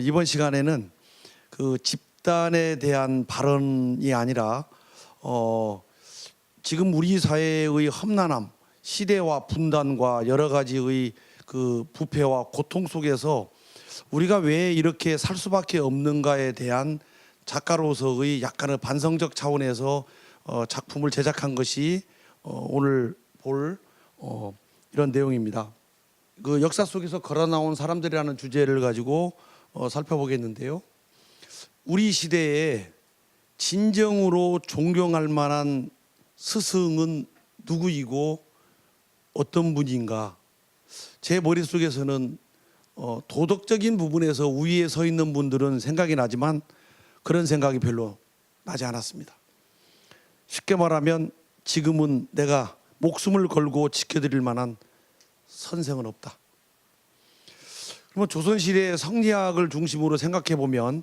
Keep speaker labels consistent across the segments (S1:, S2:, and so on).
S1: 이번 시간에는 그 집단에 대한 발언이 아니라 지금 우리 사회의 험난함, 시대와 분단과 여러 가지의 그 부패와 고통 속에서 우리가 왜 이렇게 살 수밖에 없는가에 대한 작가로서의 약간의 반성적 차원에서 작품을 제작한 것이 오늘 볼 이런 내용입니다. 그 역사 속에서 걸어 나온 사람들이라는 주제를 가지고 살펴보겠는데요. 우리 시대에 진정으로 존경할 만한 스승은 누구이고 어떤 분인가? 제 머릿속에서는 도덕적인 부분에서 우위에 서 있는 분들은 생각이 나지만 그런 생각이 별로 나지 않았습니다. 쉽게 말하면 지금은 내가 목숨을 걸고 지켜드릴 만한 선생은 없다. 그러면 조선시대의 성리학을 중심으로 생각해 보면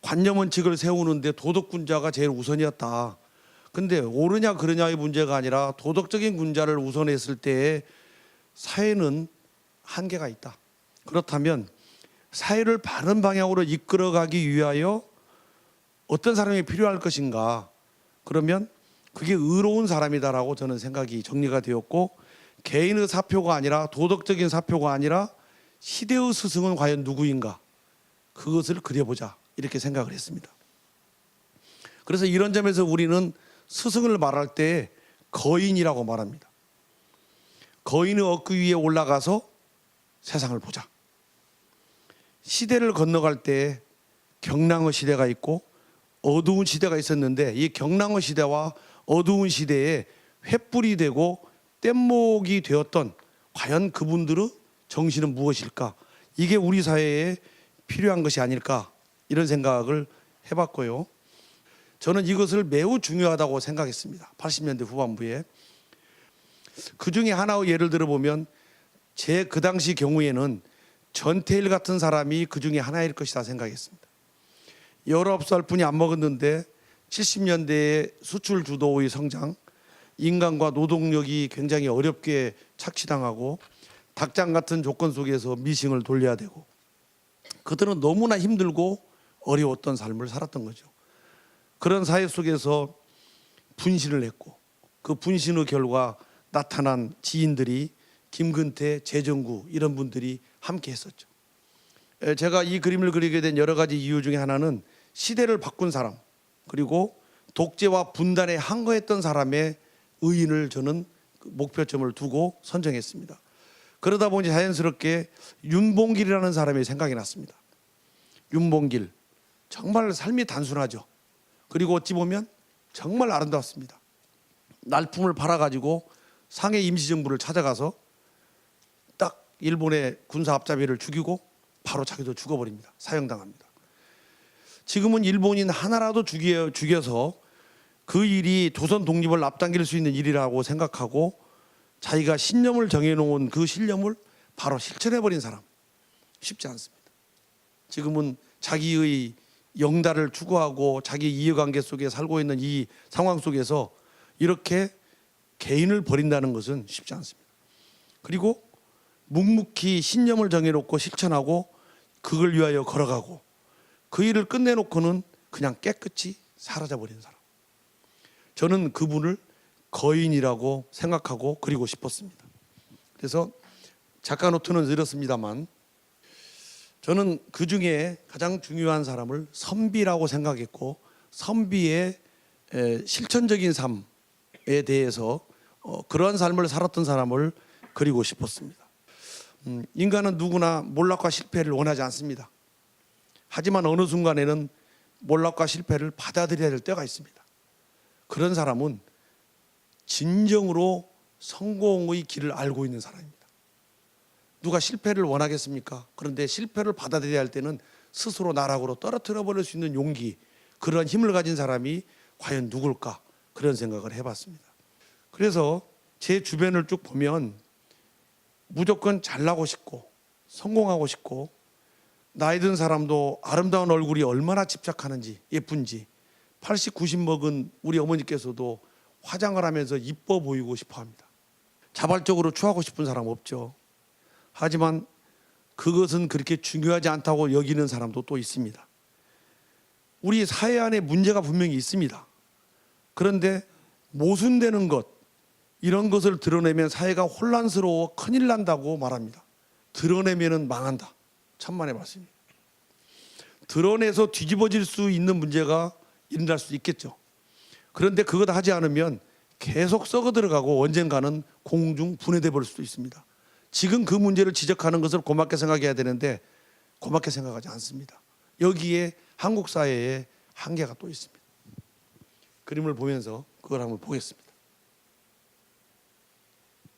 S1: 관념원칙을 세우는데 도덕군자가 제일 우선이었다. 근데 옳으냐 그르냐의 문제가 아니라 도덕적인 군자를 우선했을 때 사회는 한계가 있다. 그렇다면 사회를 바른 방향으로 이끌어가기 위하여 어떤 사람이 필요할 것인가? 그러면 그게 의로운 사람이다라고 저는 생각이 정리가 되었고, 개인의 사표가 아니라 도덕적인 사표가 아니라 시대의 스승은 과연 누구인가? 그것을 그려보자 이렇게 생각을 했습니다. 그래서 이런 점에서 우리는 스승을 말할 때 거인이라고 말합니다. 거인의 어깨 위에 올라가서 세상을 보자. 시대를 건너갈 때 경랑의 시대가 있고 어두운 시대가 있었는데 이 경랑의 시대와 어두운 시대에 횃불이 되고 뗏목이 되었던 과연 그분들의 정신은 무엇일까? 이게 우리 사회에 필요한 것이 아닐까? 이런 생각을 해봤고요. 저는 이것을 매우 중요하다고 생각했습니다. 80년대 후반부에. 그 중에 하나의 예를 들어보면 제 그 당시 경우에는 전태일 같은 사람이 그 중에 하나일 것이다 생각했습니다. 19살뿐이 안 먹었는데 70년대에 수출 주도의 성장, 인간과 노동력이 굉장히 어렵게 착취당하고 닭장 같은 조건 속에서 미싱을 돌려야 되고 그들은 너무나 힘들고 어려웠던 삶을 살았던 거죠. 그런 사회 속에서 분신을 했고 그 분신의 결과 나타난 지인들이 김근태, 재정구 이런 분들이 함께 했었죠. 제가 이 그림을 그리게 된 여러 가지 이유 중에 하나는 시대를 바꾼 사람 그리고 독재와 분단에 항거했던 사람의 의인을 저는 목표점을 두고 선정했습니다. 그러다 보니 자연스럽게 윤봉길이라는 사람이 생각이 났습니다. 윤봉길 정말 삶이 단순하죠. 그리고 어찌 보면 정말 아름다웠습니다. 날품을 팔아가지고 상해 임시정부를 찾아가서 딱 일본의 군사 앞잡이를 죽이고 바로 자기도 죽어버립니다. 사형당합니다. 지금은 일본인 하나라도 죽여서 그 일이 조선 독립을 앞당길 수 있는 일이라고 생각하고 자기가 신념을 정해놓은 그 신념을 바로 실천해버린 사람 쉽지 않습니다. 지금은 자기의 영달을 추구하고 자기 이해관계 속에 살고 있는 이 상황 속에서 이렇게 개인을 버린다는 것은 쉽지 않습니다. 그리고 묵묵히 신념을 정해놓고 실천하고 그걸 위하여 걸어가고 그 일을 끝내놓고는 그냥 깨끗이 사라져버린 사람. 저는 그분을 거인이라고 생각하고 그리고 싶었습니다. 그래서 작가 노트는 이렇습니다만 저는 그 중에 가장 중요한 사람을 선비라고 생각했고 선비의 실천적인 삶에 대해서 그러한 삶을 살았던 사람을 그리고 싶었습니다. 인간은 누구나 몰락과 실패를 원하지 않습니다. 하지만 어느 순간에는 몰락과 실패를 받아들여야 될 때가 있습니다. 그런 사람은 진정으로 성공의 길을 알고 있는 사람입니다. 누가 실패를 원하겠습니까? 그런데 실패를 받아들여야 할 때는 스스로 나락으로 떨어뜨려 버릴 수 있는 용기, 그런 힘을 가진 사람이 과연 누굴까? 그런 생각을 해봤습니다. 그래서 제 주변을 쭉 보면 무조건 잘나고 싶고 성공하고 싶고 나이 든 사람도 아름다운 얼굴이 얼마나 집착하는지 예쁜지 80, 90 먹은 우리 어머니께서도 화장을 하면서 이뻐 보이고 싶어 합니다. 자발적으로 취하고 싶은 사람 없죠. 하지만 그것은 그렇게 중요하지 않다고 여기는 사람도 또 있습니다. 우리 사회 안에 문제가 분명히 있습니다. 그런데 모순되는 것, 이런 것을 드러내면 사회가 혼란스러워 큰일 난다고 말합니다. 드러내면은 망한다. 천만의 말씀입니다. 드러내서 뒤집어질 수 있는 문제가 일어날 수 있겠죠. 그런데 그것 하지 않으면 계속 썩어 들어가고 언젠가는 공중 분해돼 버릴 수도 있습니다. 지금 그 문제를 지적하는 것을 고맙게 생각해야 되는데 고맙게 생각하지 않습니다. 여기에 한국 사회에 한계가 또 있습니다. 그림을 보면서 그걸 한번 보겠습니다.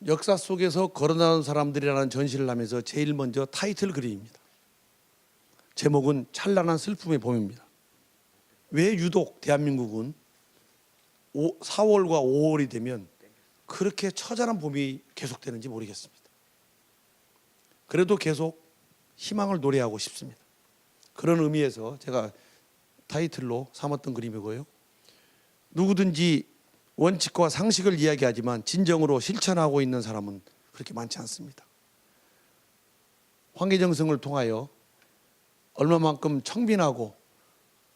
S1: 역사 속에서 걸어나온 사람들이라는 전시를 하면서 제일 먼저 타이틀 그림입니다. 제목은 찬란한 슬픔의 봄입니다. 왜 유독 대한민국은 4월과 5월이 되면 그렇게 처절한 봄이 계속되는지 모르겠습니다. 그래도 계속 희망을 노래하고 싶습니다. 그런 의미에서 제가 타이틀로 삼았던 그림이고요. 누구든지 원칙과 상식을 이야기하지만 진정으로 실천하고 있는 사람은 그렇게 많지 않습니다. 황희정성을 통하여 얼마만큼 청빈하고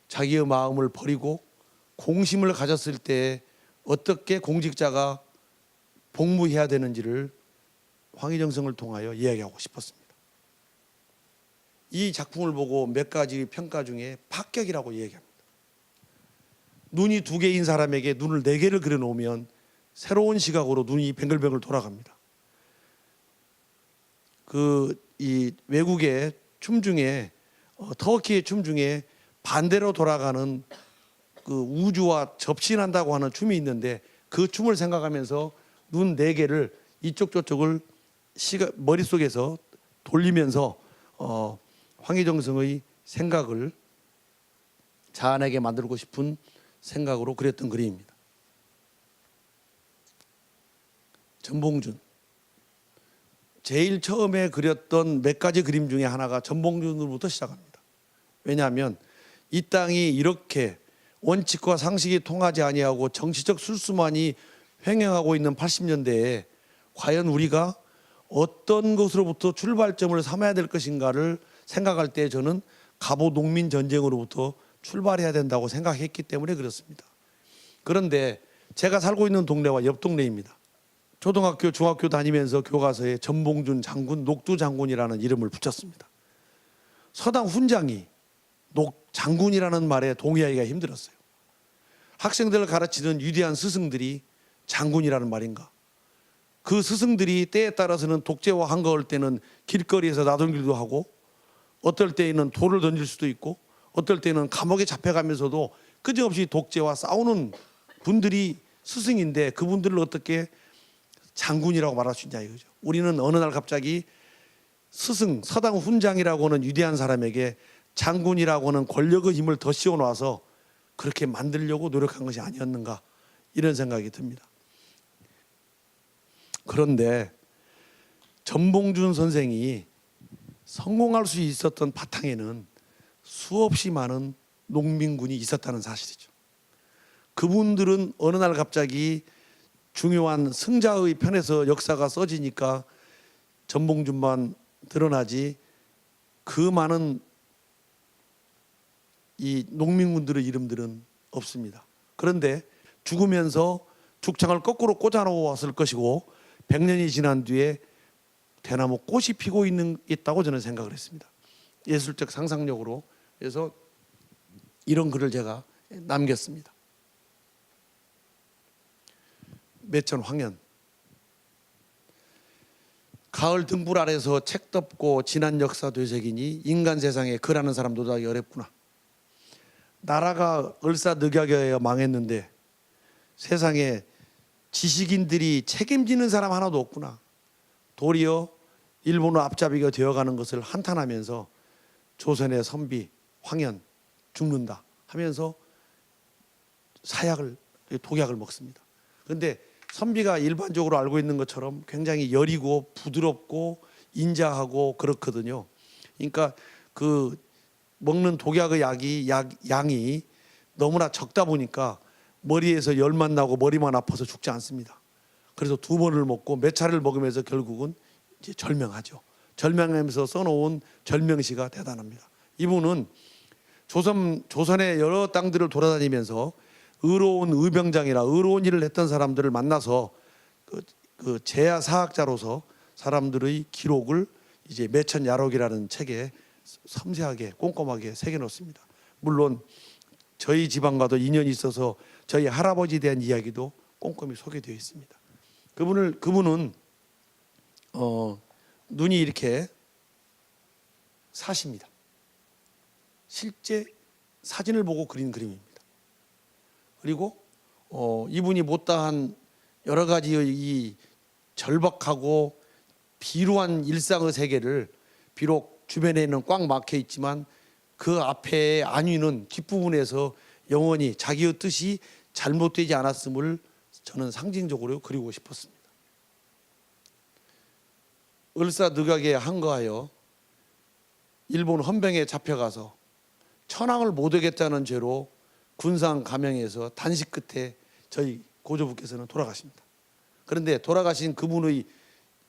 S1: 자기의 마음을 버리고 공심을 가졌을 때 어떻게 공직자가 복무해야 되는지를 황희정성을 통하여 이야기하고 싶었습니다. 이 작품을 보고 몇 가지 평가 중에 파격이라고 이야기합니다. 눈이 2개인 사람에게 눈을 4개를 그려놓으면 새로운 시각으로 눈이 뱅글뱅글 돌아갑니다. 이 외국의 춤 중에 터키의 춤 중에 반대로 돌아가는 그 우주와 접신한다고 하는 춤이 있는데 그 춤을 생각하면서 눈 4개를 이쪽 저쪽을 머릿속에서 돌리면서 황희정성의 생각을 자아내게 만들고 싶은 생각으로 그렸던 그림입니다. 전봉준, 제일 처음에 그렸던 몇 가지 그림 중에 하나가 전봉준으로부터 시작합니다. 왜냐하면 이 땅이 이렇게 원칙과 상식이 통하지 아니하고 정치적 술수만이 횡행하고 있는 80년대에 과연 우리가 어떤 것으로부터 출발점을 삼아야 될 것인가를 생각할 때 저는 갑오 농민 전쟁으로부터 출발해야 된다고 생각했기 때문에 그렇습니다. 그런데 제가 살고 있는 동네와 옆 동네입니다. 초등학교, 중학교 다니면서 교과서에 전봉준 장군, 녹두 장군이라는 이름을 붙였습니다. 서당 훈장이 장군이라는 말에 동의하기가 힘들었어요. 학생들을 가르치는 위대한 스승들이 장군이라는 말인가? 그 스승들이 때에 따라서는 독재와 한가할 때는 길거리에서 나돌길도 하고 어떨 때에는 돌을 던질 수도 있고 어떨 때는 감옥에 잡혀가면서도 끄지없이 독재와 싸우는 분들이 스승인데 그분들을 어떻게 장군이라고 말할 수 있냐 이거죠. 우리는 어느 날 갑자기 스승, 서당 훈장이라고 하는 위대한 사람에게 장군이라고 하는 권력의 힘을 더 씌워놔서 그렇게 만들려고 노력한 것이 아니었는가 이런 생각이 듭니다. 그런데 전봉준 선생이 성공할 수 있었던 바탕에는 수없이 많은 농민군이 있었다는 사실이죠. 그분들은 어느 날 갑자기 중요한 승자의 편에서 역사가 써지니까 전봉준만 드러나지 그 많은 이 농민군들의 이름들은 없습니다. 그런데 죽으면서 죽창을 거꾸로 꽂아놓았을 것이고 100년이 지난 뒤에 대나무 꽃이 피고 있다고 저는 생각을 했습니다. 예술적 상상력으로. 그래서 이런 글을 제가 남겼습니다. 매천 황현. 가을 등불 아래서 책 덮고 지난 역사 되새기니 인간 세상에 글하는 사람도 하기 어렵구나. 나라가 얼싸늑약하여 망했는데 세상에 지식인들이 책임지는 사람 하나도 없구나. 도리어 일본어 앞잡이가 되어가는 것을 한탄하면서 조선의 선비 황현 죽는다 하면서 독약을 먹습니다. 그런데 선비가 일반적으로 알고 있는 것처럼 굉장히 여리고 부드럽고 인자하고 그렇거든요. 그러니까 그 먹는 독약의 양이 너무나 적다 보니까 머리에서 열만 나고 머리만 아파서 죽지 않습니다. 그래서 2번을 먹고 몇 차례를 먹으면서 결국은 이제 절명하죠. 절명하면서 써놓은 절명시가 대단합니다. 이분은 조선의 여러 땅들을 돌아다니면서 의로운 의병장이나 의로운 일을 했던 사람들을 만나서 그 제야 사학자로서 사람들의 기록을 이제 매천야록이라는 책에 섬세하게 꼼꼼하게 새겨놓습니다. 물론 저희 집안과도 인연이 있어서 저희 할아버지에 대한 이야기도 꼼꼼히 소개되어 있습니다. 그분은 눈이 이렇게 사십니다. 실제 사진을 보고 그린 그림입니다. 그리고 이분이 못다한 여러 가지의 이 절박하고 비루한 일상의 세계를 비록 주변에는 꽉 막혀 있지만 그 앞에 안위는 뒷부분에서 영원히 자기의 뜻이 잘못되지 않았음을 저는 상징적으로 그리고 싶었습니다. 을사늑약에 항거하여 일본 헌병에 잡혀가서 천황을 못 오겠다는 죄로 군상 감형에서 단식 끝에 저희 고조부께서는 돌아가십니다. 그런데 돌아가신 그분의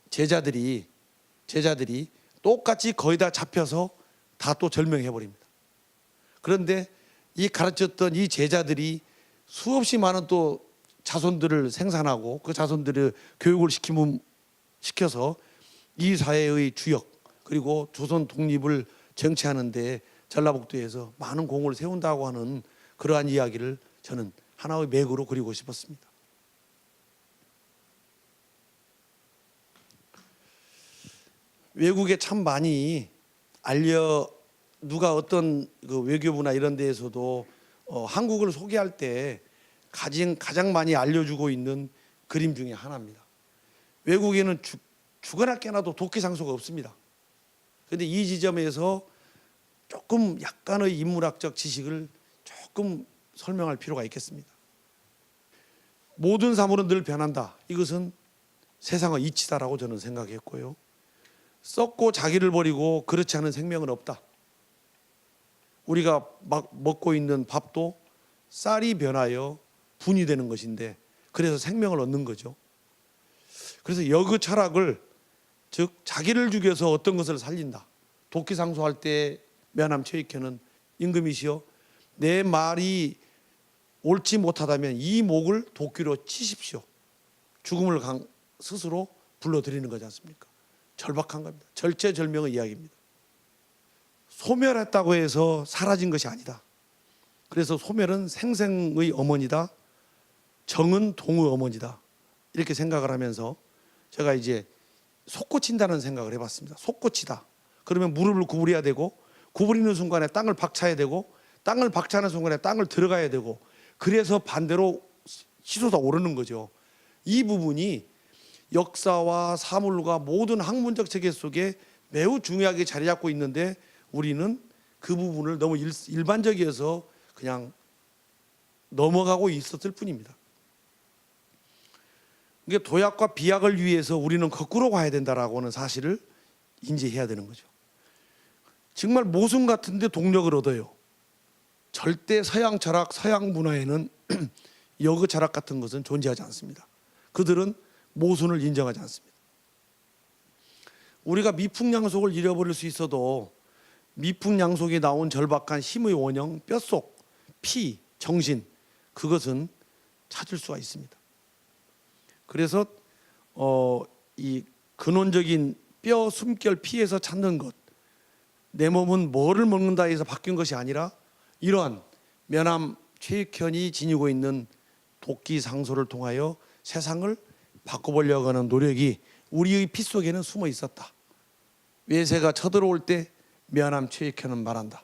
S1: 제자들이 똑같이 거의 다 잡혀서 다 또 절명해 버립니다. 그런데 이 가르쳤던 이 제자들이 수없이 많은 또 자손들을 생산하고 그 자손들을 교육을 시켜서 이 사회의 주역 그리고 조선 독립을 쟁취하는 데 전라북도에서 많은 공을 세운다고 하는 그러한 이야기를 저는 하나의 맥으로 그리고 싶었습니다. 외국에 참 많이 누가 어떤 그 외교부나 이런 데에서도 한국을 소개할 때 가장 많이 알려주고 있는 그림 중에 하나입니다. 외국에는 죽어나 깨나도 도끼상소가 없습니다. 그런데 이 지점에서 조금 약간의 인문학적 지식을 조금 설명할 필요가 있겠습니다. 모든 사물은 늘 변한다. 이것은 세상의 이치다라고 저는 생각했고요. 썩고 자기를 버리고 그렇지 않은 생명은 없다. 우리가 막 먹고 있는 밥도 쌀이 변하여 분이 되는 것인데 그래서 생명을 얻는 거죠. 그래서 여그 철학을 즉 자기를 죽여서 어떤 것을 살린다. 도끼상소할 때 면함 최익현은 임금이시여 내 말이 옳지 못하다면 이 목을 도끼로 치십시오. 죽음을 스스로 불러들이는 거지 않습니까? 절박한 겁니다. 절체절명의 이야기입니다. 소멸했다고 해서 사라진 것이 아니다. 그래서 소멸은 생생의 어머니다. 정은 동의 어머니다. 이렇게 생각을 하면서 제가 이제 솟구친다는 생각을 해봤습니다. 솟구치다. 그러면 무릎을 구부려야 되고 구부리는 순간에 땅을 박차야 되고 땅을 박차는 순간에 땅을 들어가야 되고 그래서 반대로 치솟아 오르는 거죠. 이 부분이 역사와 사물과 모든 학문적 체계 속에 매우 중요하게 자리 잡고 있는데 우리는 그 부분을 너무 일반적이어서 그냥 넘어가고 있었을 뿐입니다. 이게 도약과 비약을 위해서 우리는 거꾸로 가야 된다라고 하는 사실을 인지해야 되는 거죠. 정말 모순 같은데 동력을 얻어요. 절대 서양 철학, 서양 문화에는 여그 철학 같은 것은 존재하지 않습니다. 그들은 모순을 인정하지 않습니다. 우리가 미풍양속을 잃어버릴 수 있어도 미풍양속에 나온 절박한 힘의 원형, 뼛속, 피, 정신 그것은 찾을 수가 있습니다. 그래서 이 근원적인 뼈, 숨결, 피에서 찾는 것, 내 몸은 뭐를 먹는다 해서 바뀐 것이 아니라 이러한 면함 최익현이 지니고 있는 도끼상소를 통하여 세상을 바꿔보려고 하는 노력이 우리의 피 속에는 숨어 있었다. 외세가 쳐들어올 때 면함 최익현은 말한다.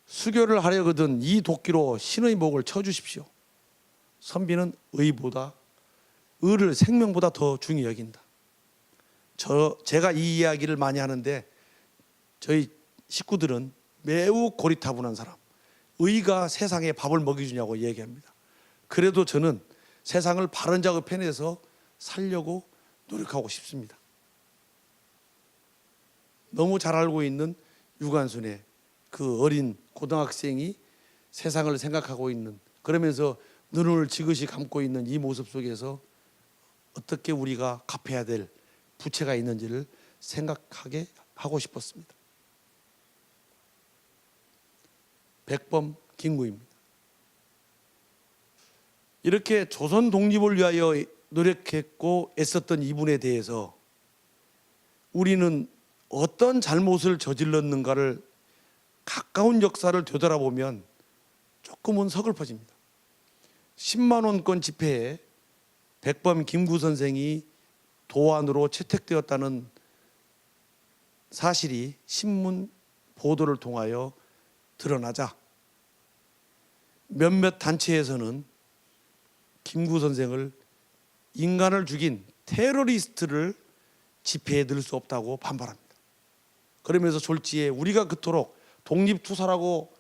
S1: 수교를 하려거든 이 도끼로 신의 목을 쳐주십시오. 선비는 의를 생명보다 더 중히 여긴다. 제가 이 이야기를 많이 하는데 저희 식구들은 매우 고리타분한 사람. 의가 세상에 밥을 먹여주냐고 얘기합니다. 그래도 저는 세상을 바른 자의 편에서 살려고 노력하고 싶습니다. 너무 잘 알고 있는 유관순의 그 어린 고등학생이 세상을 생각하고 있는 그러면서 눈을 지그시 감고 있는 이 모습 속에서 어떻게 우리가 갚아야 될 부채가 있는지를 생각하게 하고 싶었습니다. 백범 김구입니다. 이렇게 조선 독립을 위하여 노력했고 애썼던 이분에 대해서 우리는 어떤 잘못을 저질렀는가를 가까운 역사를 되돌아보면 조금은 서글퍼집니다. 10만 원권 집회에 백범 김구 선생이 도안으로 채택되었다는 사실이 신문 보도를 통하여 드러나자 몇몇 단체에서는 김구 선생을 인간을 죽인 테러리스트를 집회에 넣을 수 없다고 반발합니다. 그러면서 졸지에 우리가 그토록 독립투사라고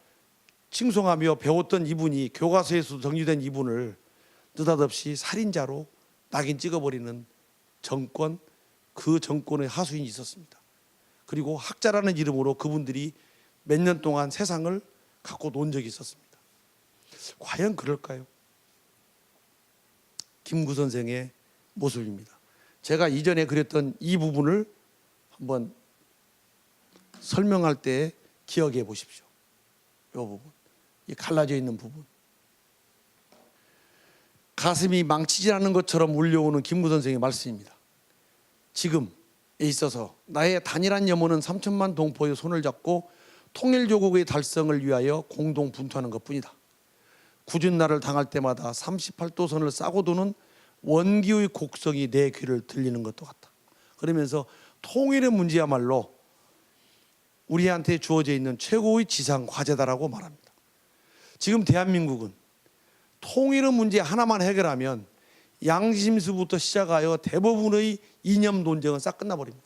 S1: 칭송하며 배웠던 이분이 교과서에서 정리된 이분을 느닷없이 살인자로 낙인 찍어버리는 정권, 그 정권의 하수인이 있었습니다. 그리고 학자라는 이름으로 그분들이 몇 년 동안 세상을 갖고 논 적이 있었습니다. 과연 그럴까요? 김구 선생의 모습입니다. 제가 이전에 그렸던 이 부분을 한번 설명할 때 기억해 보십시오. 이 부분, 이 갈라져 있는 부분. 가슴이 망치지 않는 것처럼 울려오는 김구 선생의 말씀입니다. 지금에 있어서 나의 단일한 염원은 3천만 동포의 손을 잡고 통일조국의 달성을 위하여 공동 분투하는 것뿐이다. 굳은 날을 당할 때마다 38도선을 싸고 도는 원기의 곡성이 내 귀를 들리는 것도 같다. 그러면서 통일의 문제야말로 우리한테 주어져 있는 최고의 지상 과제다라고 말합니다. 지금 대한민국은 통일의 문제 하나만 해결하면 양심수부터 시작하여 대부분의 이념 논쟁은 싹 끝나버립니다.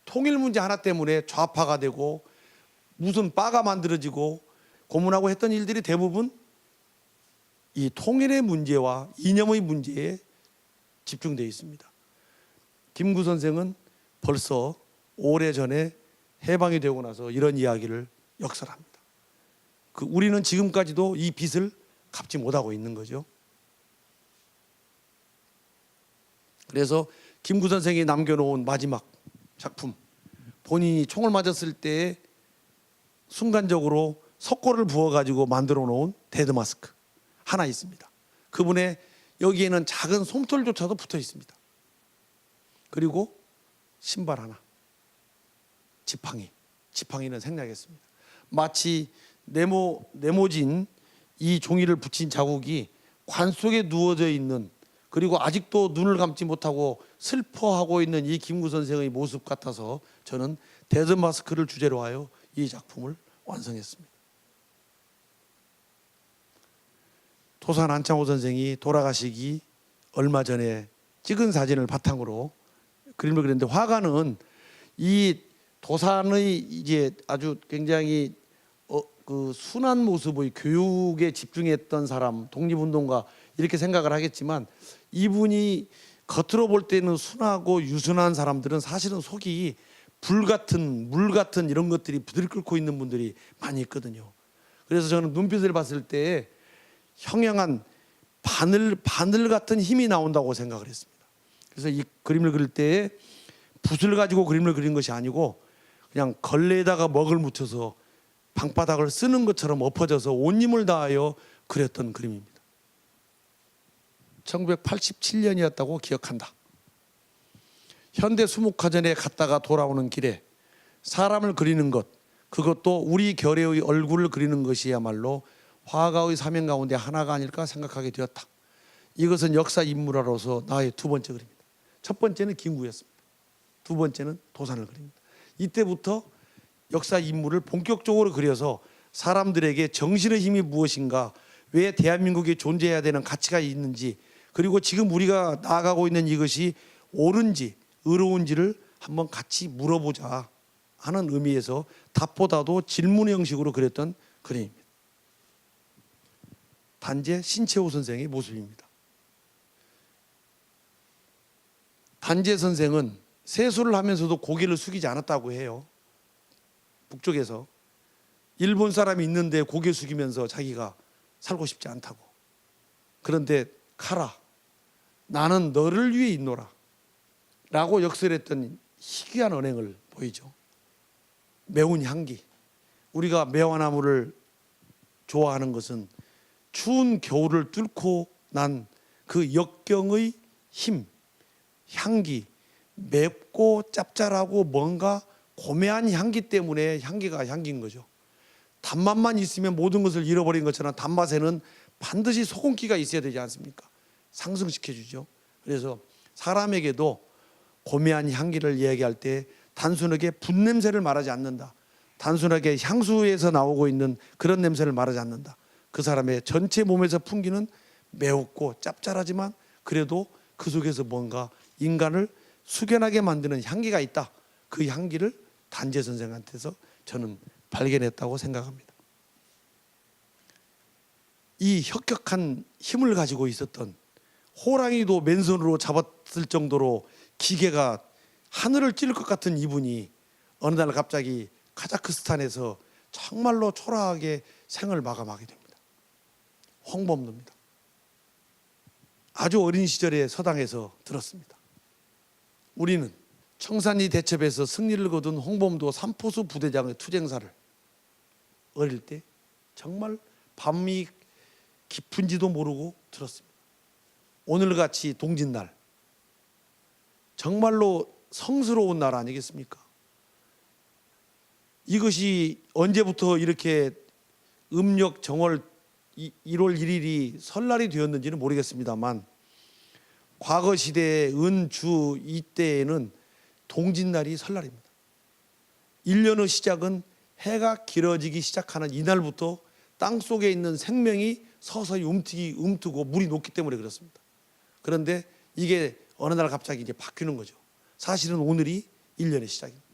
S1: 통일 문제 하나 때문에 좌파가 되고 무슨 바가 만들어지고 고문하고 했던 일들이 대부분 이 통일의 문제와 이념의 문제에 집중되어 있습니다. 김구 선생은 벌써 오래전에 해방이 되고 나서 이런 이야기를 역설합니다. 우리는 지금까지도 이 빚을 갚지 못하고 있는 거죠. 그래서 김구 선생이 남겨놓은 마지막 작품, 본인이 총을 맞았을 때 순간적으로 석고를 부어가지고 만들어 놓은 데드마스크 하나 있습니다. 그분의 여기에는 작은 솜털조차도 붙어 있습니다. 그리고 신발 하나, 지팡이는 생략했습니다. 마치 네모진 이 종이를 붙인 자국이 관 속에 누워져 있는, 그리고 아직도 눈을 감지 못하고 슬퍼하고 있는 이 김구 선생의 모습 같아서 저는 데드마스크를 주제로 하여 이 작품을 완성했습니다. 도산 안창호 선생이 돌아가시기 얼마 전에 찍은 사진을 바탕으로 그림을 그렸는데, 화가는 이 도산의 이제 아주 굉장히 그 순한 모습의 교육에 집중했던 사람, 독립운동가 이렇게 생각을 하겠지만, 이분이 겉으로 볼 때는 순하고 유순한 사람들은 사실은 속이 불같은 물 같은 이런 것들이 부들 끓고 있는 분들이 많이 있거든요. 그래서 저는 눈빛을 봤을 때 형형한 바늘 같은 힘이 나온다고 생각을 했습니다. 그래서 이 그림을 그릴 때 붓을 가지고 그림을 그린 것이 아니고 그냥 걸레에다가 먹을 묻혀서 방바닥을 쓰는 것처럼 엎어져서 온 힘을 다하여 그렸던 그림입니다. 1987년이었다고 기억한다. 현대 수목화전에 갔다가 돌아오는 길에 사람을 그리는 것, 그것도 우리 결의의 얼굴을 그리는 것이야말로 화가의 사명 가운데 하나가 아닐까 생각하게 되었다. 이것은 역사 인물화로서 나의 두 번째 그림입니다. 첫 번째는 김구였습니다. 두 번째는 도산을 그립니다. 이때부터 역사 인물을 본격적으로 그려서 사람들에게 정신의 힘이 무엇인가, 왜 대한민국이 존재해야 되는 가치가 있는지, 그리고 지금 우리가 나아가고 있는 이것이 옳은지 의로운지를 한번 같이 물어보자 하는 의미에서 답보다도 질문 형식으로 그렸던 그림입니다. 단재 신채호 선생의 모습입니다. 단재 선생은 세수를 하면서도 고개를 숙이지 않았다고 해요. 북쪽에서 일본 사람이 있는데 고개 숙이면서 자기가 살고 싶지 않다고. 그런데 가라, 나는 너를 위해 있노라 라고 역설했던 희귀한 언행을 보이죠. 매운 향기. 우리가 매화나무를 좋아하는 것은 추운 겨울을 뚫고 난 그 역경의 힘, 향기, 맵고 짭짤하고 뭔가 고매한 향기 때문에 향기가 향기인 거죠. 단맛만 있으면 모든 것을 잃어버린 것처럼 단맛에는 반드시 소금기가 있어야 되지 않습니까? 상승시켜주죠. 그래서 사람에게도 고매한 향기를 이야기할 때 단순하게 분냄새를 말하지 않는다. 단순하게 향수에서 나오고 있는 그런 냄새를 말하지 않는다. 그 사람의 전체 몸에서 풍기는 매웠고 짭짤하지만 그래도 그 속에서 뭔가 인간을 숙연하게 만드는 향기가 있다. 그 향기를 단재 선생한테서 저는 발견했다고 생각합니다. 이 혁혁한 힘을 가지고 있었던, 호랑이도 맨손으로 잡았을 정도로 기계가 하늘을 찌를 것 같은 이분이 어느 날 갑자기 카자흐스탄에서 정말로 초라하게 생을 마감하게 됩니다. 홍범도입니다. 아주 어린 시절에 서당에서 들었습니다. 우리는 청산리 대첩에서 승리를 거둔 홍범도 삼포수 부대장의 투쟁사를 어릴 때 정말 밤이 깊은지도 모르고 들었습니다. 오늘같이 동짓날, 정말로 성스러운 날 아니겠습니까? 이것이 언제부터 이렇게 음력 정월 1월 1일이 설날이 되었는지는 모르겠습니다만, 과거 시대의 은주 이때에는 동짓날이 설날입니다. 1년의 시작은 해가 길어지기 시작하는 이날부터 땅속에 있는 생명이 서서히 움트고 물이 녹기 때문에 그렇습니다. 그런데 이게 어느 날 갑자기 이제 바뀌는 거죠. 사실은 오늘이 1년의 시작입니다.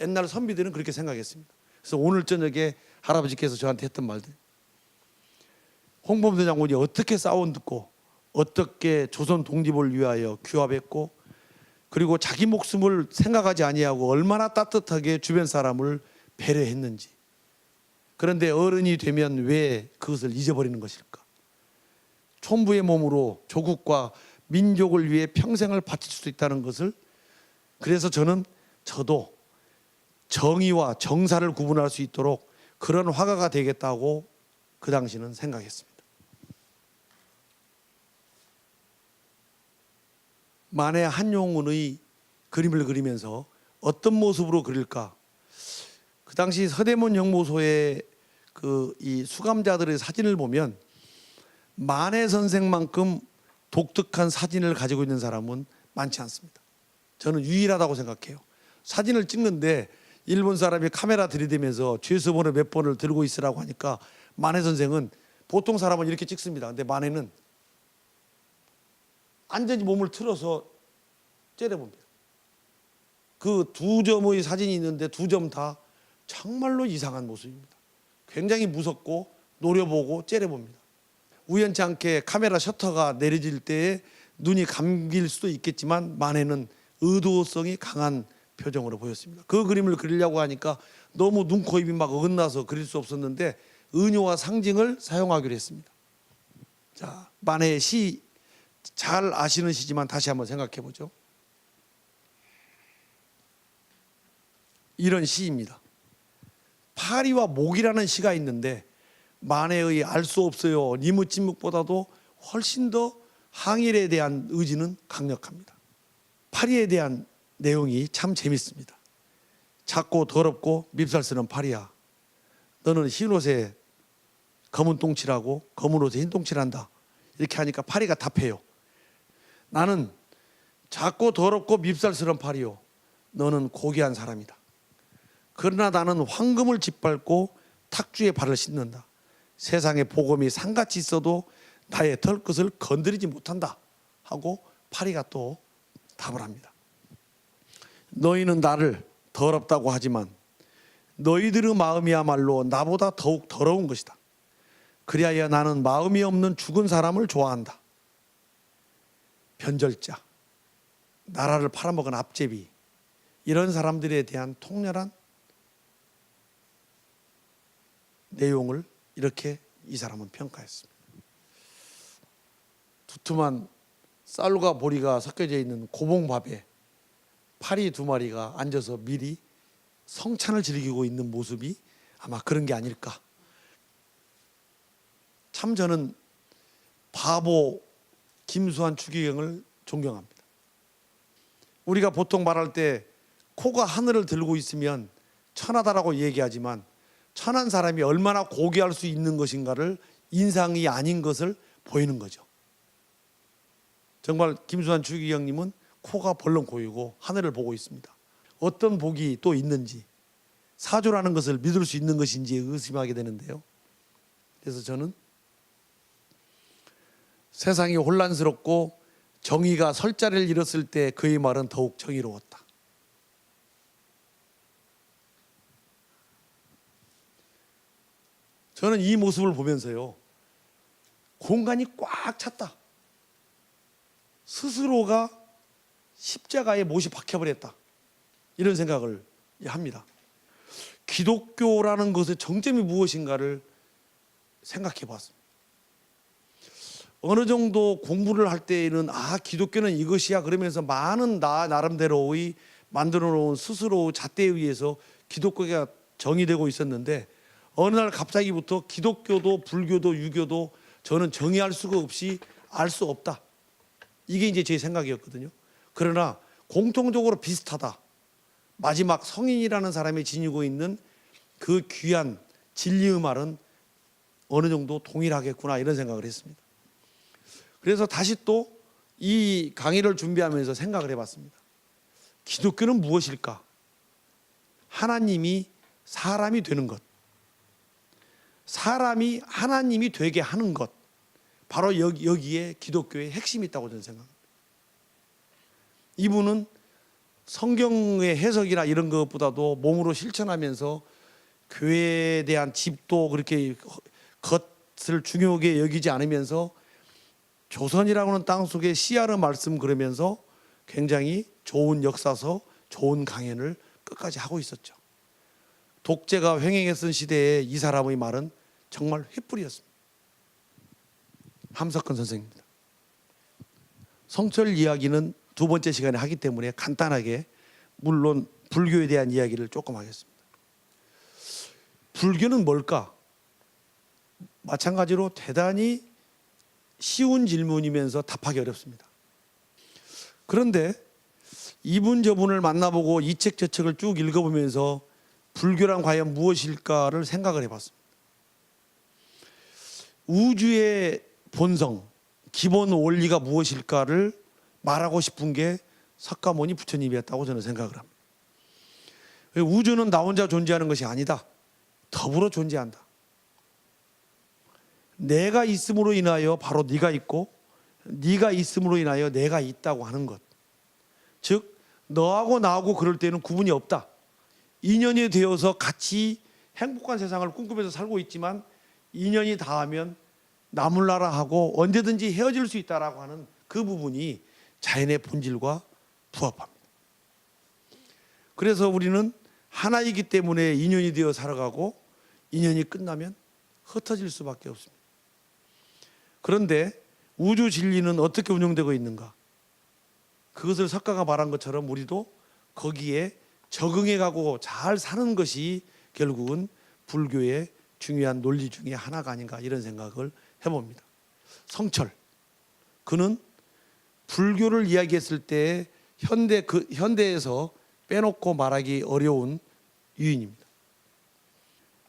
S1: 옛날 선비들은 그렇게 생각했습니다. 그래서 오늘 저녁에 할아버지께서 저한테 했던 말들, 홍범도 장군이 어떻게 싸워듣고 어떻게 조선 독립을 위하여 규합했고, 그리고 자기 목숨을 생각하지 아니하고 얼마나 따뜻하게 주변 사람을 배려했는지. 그런데 어른이 되면 왜 그것을 잊어버리는 것일까? 촌부의 몸으로 조국과 민족을 위해 평생을 바칠 수 있다는 것을, 그래서 저도 정의와 정사를 구분할 수 있도록 그런 화가가 되겠다고 그 당시는 생각했습니다. 만해 한용운의 그림을 그리면서 어떤 모습으로 그릴까? 그 당시 서대문 영모소의 이 수감자들의 사진을 보면 만해 선생만큼 독특한 사진을 가지고 있는 사람은 많지 않습니다. 저는 유일하다고 생각해요. 사진을 찍는데 일본 사람이 카메라 들이대면서 최소번호 몇 번을 들고 있으라고 하니까 만해 선생은, 보통 사람은 이렇게 찍습니다. 근데 만해는 완전히 몸을 틀어서 째려봅니다. 그 두 점의 사진이 있는데 두 점 다 정말로 이상한 모습입니다. 굉장히 무섭고 노려보고 째려봅니다. 우연치 않게 카메라 셔터가 내려질 때에 눈이 감길 수도 있겠지만 만해는 의도성이 강한 표정으로 보였습니다. 그 그림을 그리려고 하니까 너무 눈, 코, 입이 막 어긋나서 그릴 수 없었는데 은유와 상징을 사용하기로 했습니다. 자, 만해의 시 잘 아시는 시지만 다시 한번 생각해 보죠. 이런 시입니다. 파리와 목이라는 시가 있는데, 만해의 알 수 없어요 니무 찐묵보다도 훨씬 더 항일에 대한 의지는 강력합니다. 파리에 대한 내용이 참 재밌습니다. 작고 더럽고 밉살스러운 파리야, 너는 흰 옷에 검은 똥칠하고 검은 옷에 흰 똥칠한다. 이렇게 하니까 파리가 답해요. 나는 작고 더럽고 밉살스러운 파리요, 너는 고귀한 사람이다. 그러나 나는 황금을 짓밟고 탁주에 발을 씻는다. 세상에 복음이 산같이 있어도 나의 털끝을 건드리지 못한다 하고 파리가 또 답을 합니다. 너희는 나를 더럽다고 하지만 너희들의 마음이야말로 나보다 더욱 더러운 것이다. 그리하여 나는 마음이 없는 죽은 사람을 좋아한다. 변절자, 나라를 팔아먹은 앞제비, 이런 사람들에 대한 통렬한 내용을 이렇게 이 사람은 평가했습니다. 두툼한 쌀과 보리가 섞여져 있는 고봉밥에 파리 두 마리가 앉아서 미리 성찬을 즐기고 있는 모습이 아마 그런 게 아닐까. 참 저는 바보 김수환 추기경을 존경합니다. 우리가 보통 말할 때 코가 하늘을 들고 있으면 천하다라고 얘기하지만 천한 사람이 얼마나 고귀할 수 있는 것인가를 인상이 아닌 것을 보이는 거죠. 정말 김수환 추기경님은 코가 벌렁 고이고 하늘을 보고 있습니다. 어떤 복이 또 있는지, 사조라는 것을 믿을 수 있는 것인지 의심하게 되는데요. 그래서 저는 세상이 혼란스럽고 정의가 설 자리를 잃었을 때 그의 말은 더욱 정의로웠다. 저는 이 모습을 보면서요, 공간이 꽉 찼다. 스스로가 십자가에 못이 박혀버렸다. 이런 생각을 합니다. 기독교라는 것의 정점이 무엇인가를 생각해 봤습니다. 어느 정도 공부를 할 때에는 기독교는 이것이야 그러면서 많은 나름대로의 만들어 놓은 스스로 잣대에 의해서 기독교가 정의되고 있었는데 어느 날 갑자기부터 기독교도 불교도 유교도 저는 정의할 수가 없이 알 수 없다. 이게 이제 제 생각이었거든요. 그러나 공통적으로 비슷하다. 마지막 성인이라는 사람이 지니고 있는 그 귀한 진리의 말은 어느 정도 동일하겠구나 이런 생각을 했습니다. 그래서 다시 또 이 강의를 준비하면서 생각을 해봤습니다. 기독교는 무엇일까? 하나님이 사람이 되는 것, 사람이 하나님이 되게 하는 것, 바로 여기에 기독교의 핵심이 있다고 저는 생각합니다. 이분은 성경의 해석이나 이런 것보다도 몸으로 실천하면서 교회에 대한 집도 그렇게 것을 중요하게 여기지 않으면서 조선이라고 하는 땅 속에 씨앗의 말씀 그러면서 굉장히 좋은 역사서, 좋은 강연을 끝까지 하고 있었죠. 독재가 횡행했던 시대에 이 사람의 말은 정말 횃불이었습니다. 함석헌 선생입니다. 성철 이야기는 두 번째 시간에 하기 때문에 간단하게, 물론 불교에 대한 이야기를 조금 하겠습니다. 불교는 뭘까? 마찬가지로 대단히 쉬운 질문이면서 답하기 어렵습니다. 그런데 이분 저분을 만나보고 이 책 저 책을 쭉 읽어보면서 불교란 과연 무엇일까를 생각을 해봤습니다. 우주의 본성, 기본 원리가 무엇일까를 말하고 싶은 게 석가모니 부처님이었다고 저는 생각을 합니다. 우주는 나 혼자 존재하는 것이 아니다. 더불어 존재한다. 내가 있음으로 인하여 바로 네가 있고 네가 있음으로 인하여 내가 있다고 하는 것. 즉 너하고 나하고 그럴 때는 구분이 없다. 인연이 되어서 같이 행복한 세상을 꿈꾸면서 살고 있지만 인연이 닿으면 나몰라라 하고 언제든지 헤어질 수 있다라고 하는 그 부분이 자연의 본질과 부합합니다. 그래서 우리는 하나이기 때문에 인연이 되어 살아가고 인연이 끝나면 흩어질 수밖에 없습니다. 그런데 우주 진리는 어떻게 운영되고 있는가? 그것을 석가가 말한 것처럼 우리도 거기에 적응해가고 잘 사는 것이 결국은 불교의 중요한 논리 중에 하나가 아닌가 이런 생각을 해봅니다. 성철, 그는 불교를 이야기했을 때 현대에서 빼놓고 말하기 어려운 유인입니다.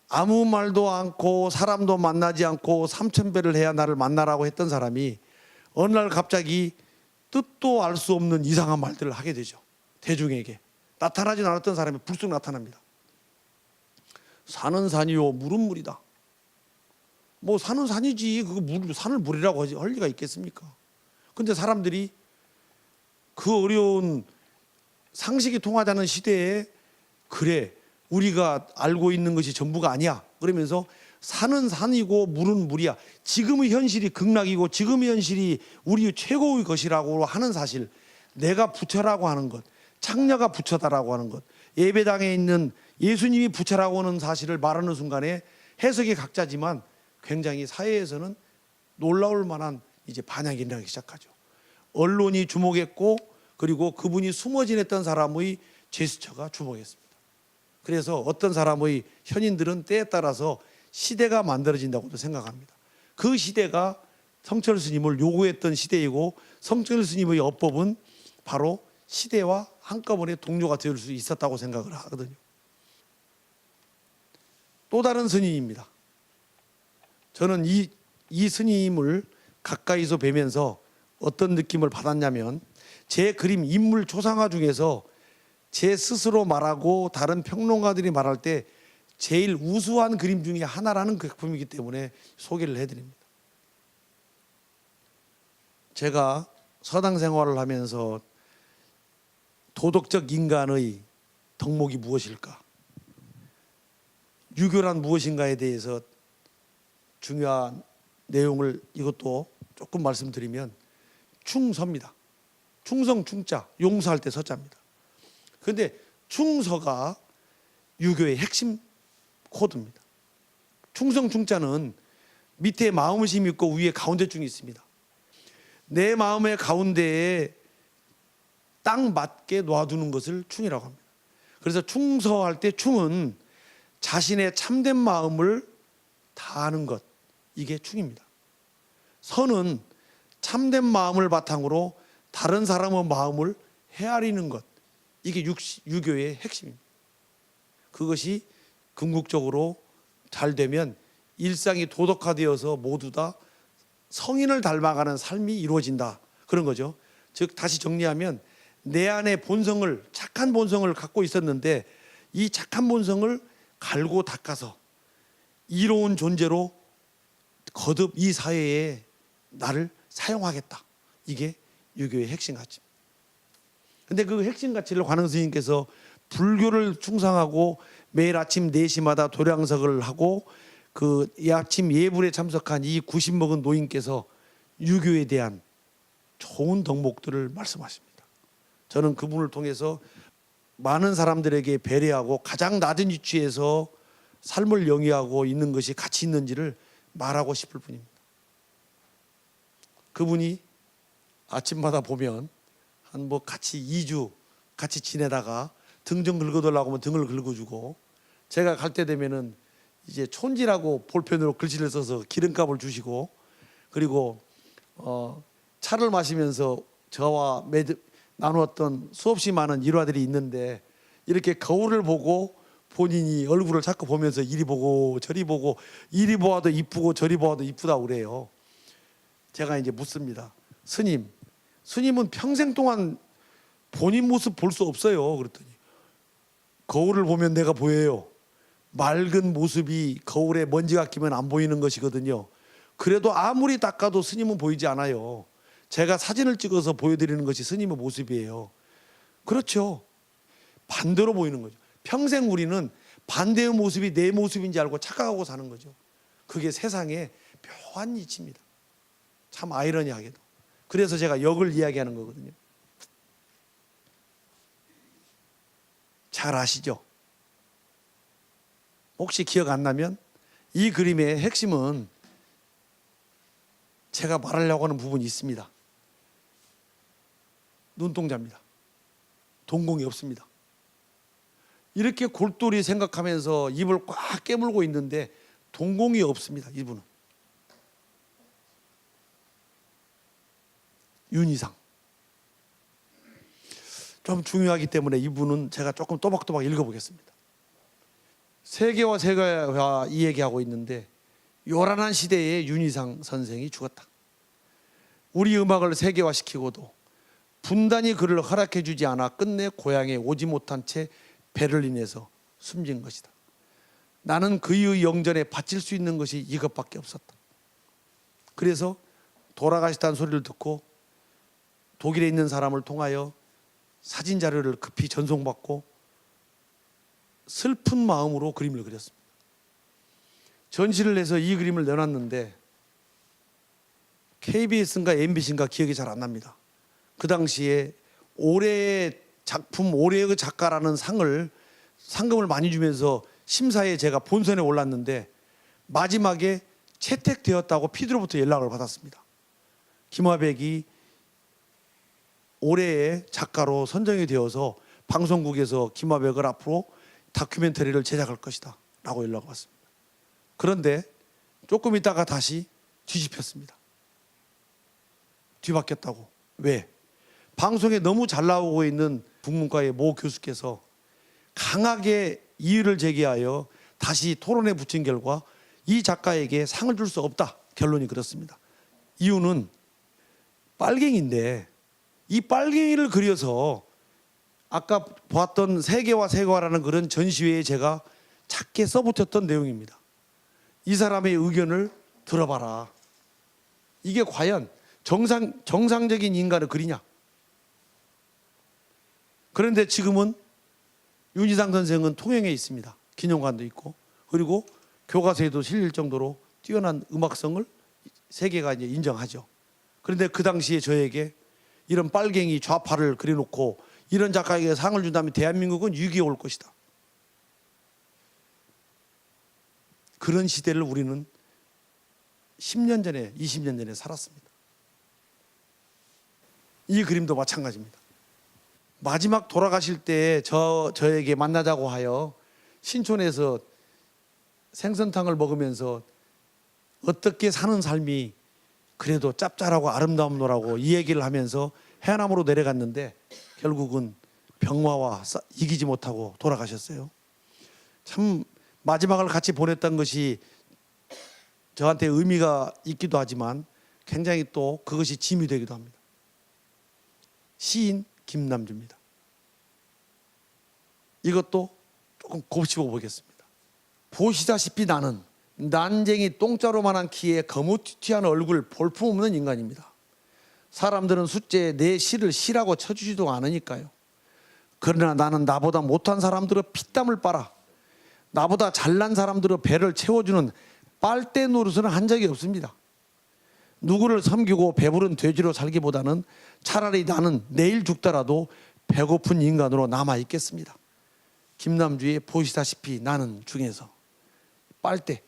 S1: 아무 말도 않고 사람도 만나지 않고 삼천배를 해야 나를 만나라고 했던 사람이 어느 날 갑자기 뜻도 알 수 없는 이상한 말들을 하게 되죠. 대중에게 나타나지 않았던 사람이 불쑥 나타납니다. 산은 산이요 물은 물이다. 뭐 산은 산이지 그거 산을 물이라고 할 리가 있겠습니까? 근데 사람들이 그 어려운 상식이 통하지 않는 시대에 그래 우리가 알고 있는 것이 전부가 아니야 그러면서 산은 산이고 물은 물이야. 지금의 현실이 극락이고 지금의 현실이 우리 최고의 것이라고 하는 사실, 내가 부처라고 하는 것, 창녀가 부처다라고 하는 것, 예배당에 있는 예수님이 부처라고 하는 사실을 말하는 순간에 해석이 각자지만 굉장히 사회에서는 놀라울 만한 이제 반향이 일어나기 시작하죠. 언론이 주목했고 그리고 그분이 숨어 지냈던 사람의 제스처가 주목했습니다. 그래서 어떤 사람의 현인들은 때에 따라서 시대가 만들어진다고도 생각합니다. 그 시대가 성철 스님을 요구했던 시대이고, 성철 스님의 어법은 바로 시대와 한꺼번에 동료가 될 수 있었다고 생각을 하거든요. 또 다른 스님입니다. 저는 이 스님을 가까이서 뵈면서 어떤 느낌을 받았냐면, 제 그림 인물 초상화 중에서 제 스스로 말하고 다른 평론가들이 말할 때 제일 우수한 그림 중에 하나라는 그 작품이기 때문에 소개를 해드립니다. 제가 서당 생활을 하면서 도덕적 인간의 덕목이 무엇일까, 유교란 무엇인가에 대해서 중요한 내용을 이것도 조금 말씀드리면, 충서입니다. 충성 충자, 용서할 때 서자입니다. 그런데 충서가 유교의 핵심 코드입니다. 충성 충자는 밑에 마음심이 있고 위에 가운데중이 있습니다. 내 마음의 가운데에 딱 맞게 놔두는 것을 충이라고 합니다. 그래서 충서할 때 충은 자신의 참된 마음을 다하는 것, 이게 충입니다. 서는 참된 마음을 바탕으로 다른 사람의 마음을 헤아리는 것, 이게 유교의 핵심입니다. 그것이 궁극적으로 잘 되면 일상이 도덕화되어서 모두 다 성인을 닮아가는 삶이 이루어진다, 그런 거죠. 즉 다시 정리하면, 내 안에 본성을, 착한 본성을 갖고 있었는데 이 착한 본성을 갈고 닦아서 이로운 존재로 거듭 이 사회에 나를 사용하겠다, 이게 유교의 핵심 가치입니다. 근데 그 핵심 가치를 관흥 스님께서 불교를 충성하고 매일 아침 4시마다 도량석을 하고 그 아침 예불에 참석한 이 90 먹은 노인께서 유교에 대한 좋은 덕목들을 말씀하십니다. 저는 그분을 통해서 많은 사람들에게 배려하고 가장 낮은 위치에서 삶을 영위하고 있는 것이 가치 있는지를 말하고 싶을 뿐입니다. 그분이 아침마다 보면 한 뭐 같이 2주 같이 지내다가 등 좀 긁어달라고 하면 등을 긁어주고, 제가 갈 때 되면은 이제 촌지라고 볼펜으로 글씨를 써서 기름값을 주시고, 그리고 차를 마시면서 저와 나누었던 수없이 많은 일화들이 있는데, 이렇게 거울을 보고 본인이 얼굴을 자꾸 보면서 이리 보고 저리 보고, 이리 보아도 이쁘고 저리 보아도 이쁘다고 그래요. 제가 이제 묻습니다. 스님은 평생 동안 본인 모습 볼 수 없어요. 그랬더니 거울을 보면 내가 보여요. 맑은 모습이 거울에 먼지가 끼면 안 보이는 것이거든요. 그래도 아무리 닦아도 스님은 보이지 않아요. 제가 사진을 찍어서 보여드리는 것이 스님의 모습이에요. 그렇죠. 반대로 보이는 거죠. 평생 우리는 반대의 모습이 내 모습인지 알고 착각하고 사는 거죠. 그게 세상의 묘한 이치입니다. 참 아이러니하게도. 그래서 제가 역을 이야기하는 거거든요. 잘 아시죠? 혹시 기억 안 나면 이 그림의 핵심은 제가 말하려고 하는 부분이 있습니다. 눈동자입니다. 동공이 없습니다. 이렇게 골똘히 생각하면서 입을 꽉 깨물고 있는데 동공이 없습니다. 이분은 윤희상. 좀 중요하기 때문에 이분은 제가 조금 또박또박 읽어보겠습니다. 세계와 세계화 이 얘기하고 있는데, 요란한 시대에 윤희상 선생이 죽었다. 우리 음악을 세계화시키고도 분단이 그를 허락해 주지 않아 끝내 고향에 오지 못한 채 베를린에서 숨진 것이다. 나는 그의 영전에 바칠 수 있는 것이 이것밖에 없었다. 그래서 돌아가시다는 소리를 듣고 독일에 있는 사람을 통하여 사진 자료를 급히 전송받고 슬픈 마음으로 그림을 그렸습니다. 전시를 해서 이 그림을 내놨는데 KBS인가 MBC인가 기억이 잘 안 납니다. 그 당시에 올해의 작품, 올해의 작가라는 상금을 많이 주면서 심사에 제가 본선에 올랐는데 마지막에 채택되었다고 피디로부터 연락을 받았습니다. 김화백이 올해의 작가로 선정이 되어서 방송국에서 김화백을 앞으로 다큐멘터리를 제작할 것이다 라고 연락이 왔습니다. 그런데 조금 있다가 다시 뒤집혔습니다. 뒤바뀌었다고. 왜? 방송에 너무 잘 나오고 있는 국문과의 모 교수께서 강하게 이의를 제기하여 다시 토론에 붙인 결과 이 작가에게 상을 줄 수 없다. 결론이 그렇습니다. 이유는 빨갱이인데 이 빨갱이를 그려서 아까 보았던 세계와 세계화라는 그런 전시회에 제가 작게 써붙였던 내용입니다. 이 사람의 의견을 들어봐라. 이게 과연 정상적인 인간을 그리냐? 그런데 지금은 윤희상 선생은 통영에 있습니다. 기념관도 있고, 그리고 교과서에도 실릴 정도로 뛰어난 음악성을 세계가 이제 인정하죠. 그런데 그 당시에 저에게 이런 빨갱이 좌파를 그려놓고 이런 작가에게 상을 준다면 대한민국은 위기에 올 것이다. 그런 시대를 우리는 10년 전에, 20년 전에 살았습니다. 이 그림도 마찬가지입니다. 마지막 돌아가실 때 저에게 만나자고 하여 신촌에서 생선탕을 먹으면서 어떻게 사는 삶이 그래도 짭짤하고 아름다움노라고 이 얘기를 하면서 해남으로 내려갔는데 결국은 병화와 이기지 못하고 돌아가셨어요. 참 마지막을 같이 보냈던 것이 저한테 의미가 있기도 하지만 굉장히 또 그것이 짐이 되기도 합니다. 시인 김남주입니다. 이것도 조금 곱씹어 보겠습니다. 보시다시피 나는 난쟁이 똥자루만한 키에 거무튀튀한 얼굴 볼품없는 인간입니다. 사람들은 숫자에 내 시를 시라고 쳐주지도 않으니까요. 그러나 나는 나보다 못한 사람들의 피땀을 빨아 나보다 잘난 사람들의 배를 채워주는 빨대 노릇은 한 적이 없습니다. 누구를 섬기고 배부른 돼지로 살기보다는 차라리 나는 내일 죽더라도 배고픈 인간으로 남아있겠습니다. 김남주의 보시다시피 나는 중에서 빨대,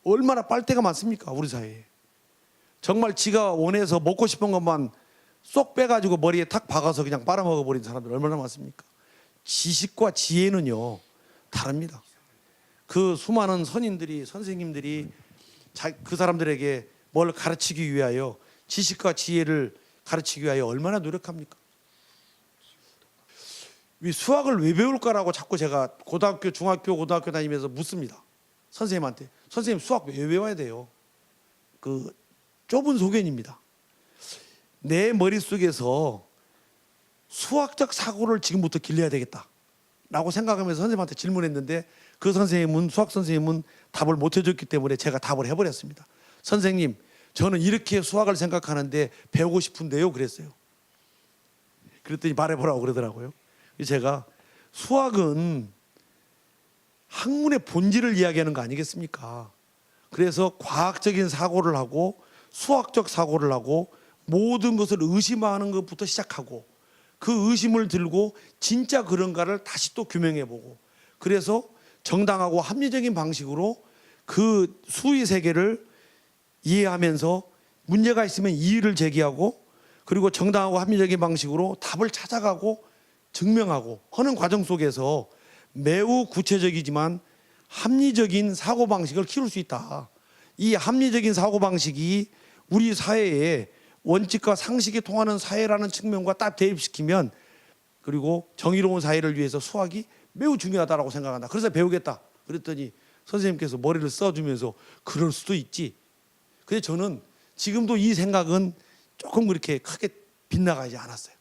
S1: 얼마나 빨대가 많습니까 우리 사회에. 정말 지가 원해서 먹고 싶은 것만 쏙 빼가지고 머리에 탁 박아서 그냥 빨아먹어버린 사람들 얼마나 많습니까. 지식과 지혜는요 다릅니다. 그 수많은 선인들이, 선생님들이 그 사람들에게 뭘 가르치기 위하여, 지식과 지혜를 가르치기 위하여 얼마나 노력합니까. 수학을 왜 배울까라고 자꾸 제가 고등학교, 중학교, 고등학교 다니면서 묻습니다. 선생님한테. 선생님 수학 왜 배워야 돼요? 그 좁은 소견입니다. 내 머릿속에서 수학적 사고를 지금부터 길러야 되겠다 라고 생각하면서 선생님한테 질문했는데 그 선생님은, 수학 선생님은 답을 못 해줬기 때문에 제가 답을 해버렸습니다. 선생님, 저는 이렇게 수학을 생각하는데 배우고 싶은데요 그랬어요. 그랬더니 말해보라고 그러더라고요. 제가 수학은 학문의 본질을 이야기하는 거 아니겠습니까? 그래서 과학적인 사고를 하고 수학적 사고를 하고 모든 것을 의심하는 것부터 시작하고 그 의심을 들고 진짜 그런가를 다시 또 규명해보고, 그래서 정당하고 합리적인 방식으로 그 수의 세계를 이해하면서 문제가 있으면 이의를 제기하고, 그리고 정당하고 합리적인 방식으로 답을 찾아가고 증명하고 하는 과정 속에서 매우 구체적이지만 합리적인 사고방식을 키울 수 있다. 이 합리적인 사고방식이 우리 사회에 원칙과 상식이 통하는 사회라는 측면과 딱 대입시키면, 그리고 정의로운 사회를 위해서 수학이 매우 중요하다고 생각한다. 그래서 배우겠다. 그랬더니 선생님께서 머리를 써주면서 그럴 수도 있지. 근데 저는 지금도 이 생각은 조금 그렇게 크게 빗나가지 않았어요.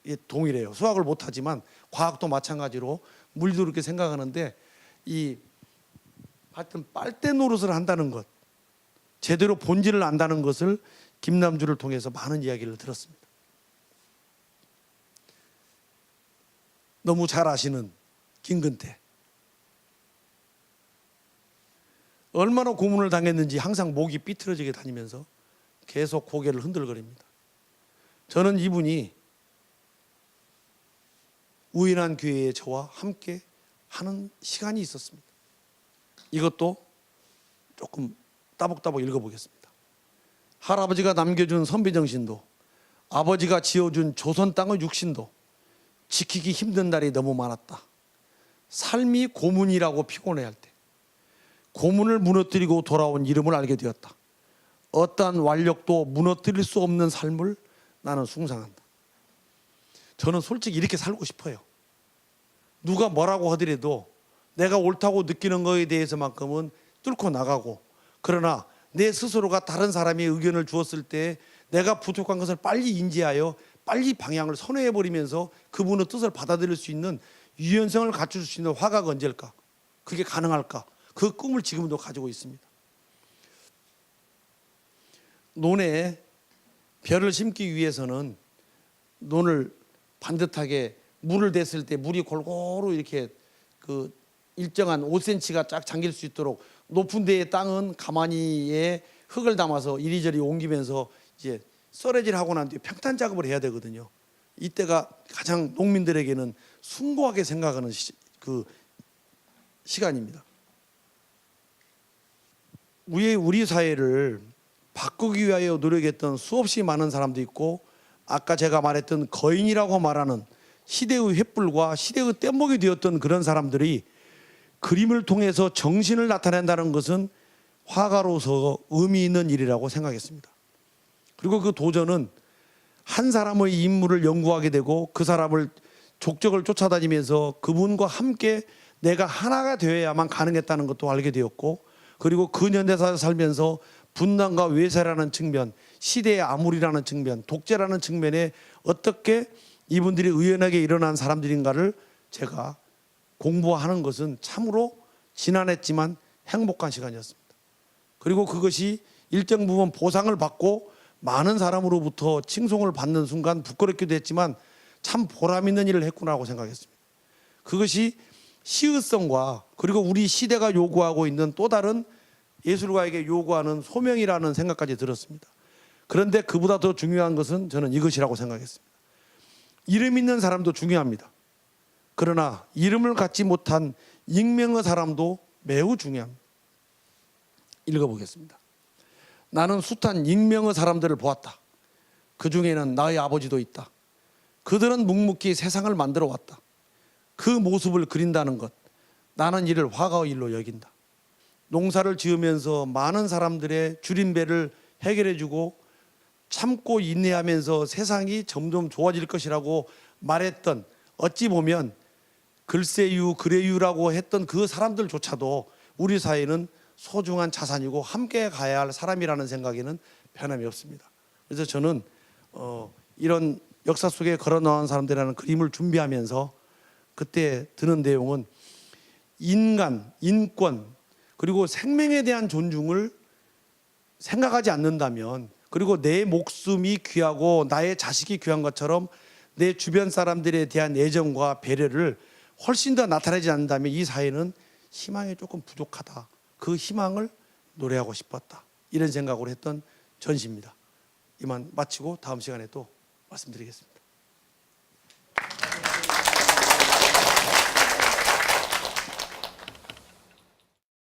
S1: 예, 동일해요. 수학을 못하지만 과학도 마찬가지로 물도 그렇게 생각하는데, 하여튼 빨대 노릇을 한다는 것, 제대로 본질을 안다는 것을 김남주를 통해서 많은 이야기를 들었습니다. 너무 잘 아시는 김근태, 얼마나 고문을 당했는지 항상 목이 삐뚤어지게 다니면서 계속 고개를 흔들거립니다. 저는 이분이 우연한 기회에 저와 함께 하는 시간이 있었습니다. 이것도 조금 따복따복 읽어보겠습니다. 할아버지가 남겨준 선비정신도 아버지가 지어준 조선 땅의 육신도 지키기 힘든 날이 너무 많았다. 삶이 고문이라고 피곤해할 때 고문을 무너뜨리고 돌아온 이름을 알게 되었다. 어떠한 완력도 무너뜨릴 수 없는 삶을 나는 숭상한다. 저는 솔직히 이렇게 살고 싶어요. 누가 뭐라고 하더라도 내가 옳다고 느끼는 것에 대해서만큼은 뚫고 나가고, 그러나 내 스스로가 다른 사람의 의견을 주었을 때 내가 부족한 것을 빨리 인지하여 빨리 방향을 선회해버리면서 그분의 뜻을 받아들일 수 있는 유연성을 갖출 수 있는 화가가 언제일까? 그게 가능할까? 그 꿈을 지금도 가지고 있습니다. 논에 벼를 심기 위해서는 논을 반듯하게 물을 댔을 때 물이 골고루 이렇게 그 일정한 5cm가 쫙 잠길 수 있도록 높은 데의 땅은 가만히에 흙을 담아서 이리저리 옮기면서 이제 썰어질하고 난 뒤에 평탄 작업을 해야 되거든요. 이때가 가장 농민들에게는 숭고하게 생각하는 그 시간입니다. 우리 사회를 바꾸기 위하여 노력했던 수없이 많은 사람도 있고, 아까 제가 말했던 거인이라고 말하는 시대의 횃불과 시대의 뗏목이 되었던 그런 사람들이 그림을 통해서 정신을 나타낸다는 것은 화가로서 의미 있는 일이라고 생각했습니다. 그리고 그 도전은 한 사람의 인물을 연구하게 되고 그 사람을 족적을 쫓아다니면서 그분과 함께 내가 하나가 되어야만 가능했다는 것도 알게 되었고, 그리고 근현대사에 살면서 분단과 외세라는 측면, 시대의 암울이라는 측면, 독재라는 측면에 어떻게 이분들이 의연하게 일어난 사람들인가를 제가 공부하는 것은 참으로 지난했지만 행복한 시간이었습니다. 그리고 그것이 일정 부분 보상을 받고 많은 사람으로부터 칭송을 받는 순간 부끄럽기도 했지만 참 보람 있는 일을 했구나라고 생각했습니다. 그것이 시의성과 그리고 우리 시대가 요구하고 있는 또 다른 예술가에게 요구하는 소명이라는 생각까지 들었습니다. 그런데 그보다 더 중요한 것은 저는 이것이라고 생각했습니다. 이름 있는 사람도 중요합니다. 그러나 이름을 갖지 못한 익명의 사람도 매우 중요합니다. 읽어보겠습니다. 나는 숱한 익명의 사람들을 보았다. 그 중에는 나의 아버지도 있다. 그들은 묵묵히 세상을 만들어 왔다. 그 모습을 그린다는 것, 나는 이를 화가의 일로 여긴다. 농사를 지으면서 많은 사람들의 줄임배를 해결해주고 참고 인내하면서 세상이 점점 좋아질 것이라고 말했던, 어찌 보면 글쎄유 그래유라고 했던 그 사람들조차도 우리 사회는 소중한 자산이고 함께 가야 할 사람이라는 생각에는 변함이 없습니다. 그래서 저는 이런 역사 속에 걸어 나온 사람들이라는 그림을 준비하면서 그때 드는 내용은 인간, 인권, 그리고 생명에 대한 존중을 생각하지 않는다면, 그리고 내 목숨이 귀하고 나의 자식이 귀한 것처럼 내 주변 사람들에 대한 애정과 배려를 훨씬 더 나타내지 않는다면 이 사회는 희망이 조금 부족하다. 그 희망을 노래하고 싶었다. 이런 생각으로 했던 전시입니다. 이만 마치고 다음 시간에 또 말씀드리겠습니다.